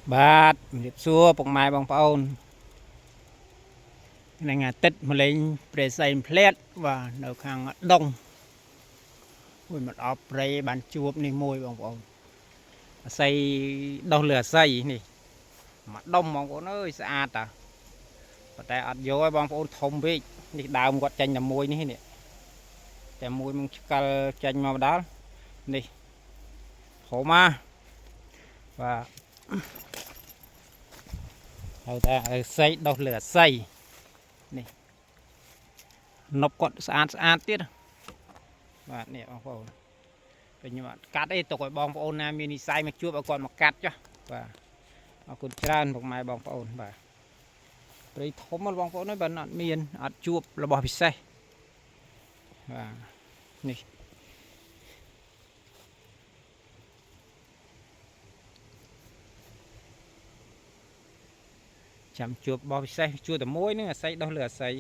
បាទជំរាបសួរពុកម៉ែបងប្អូនថ្ងៃទឹកមកលេងព្រៃសៃផ្លែតបាទនៅខាងដងមួយមកអបព្រៃបានជួបនេះមួយបងប្អូនអាស័យដោះលើអាស័យនេះមកដុំបងប្អូនអើយស្អាតតាប៉ុន្តែអត់យកឲ្យបងប្អូនធំពេកនេះដើមគាត់ចាញ់តែមួយនេះតែមួយនឹងឆ្កលចាញ់មកម្ដងនេះហៅមកបាទហៅតែអាស័យដោះលើអាស័យនេះនប់គាត់ស្អាតទៀតបាទនេះបងប្អូនខ្ញុំអត់កាត់ទេទុកឲ្យបងប្អូនណាមាននិស្ស័យមកជួបឲ្យគាត់មកកាត់ចុះបាទអរគុណច្រើនពុកម៉ែបងប្អូនបាទព្រៃធំបងប្អូនអើយបើអត់មានអត់ជួបរបស់ពិសេសបាទនេះចាំជួបរបស់ពិសេសជួបតែមួយនឹងអាស័យដោះលើអាស័យ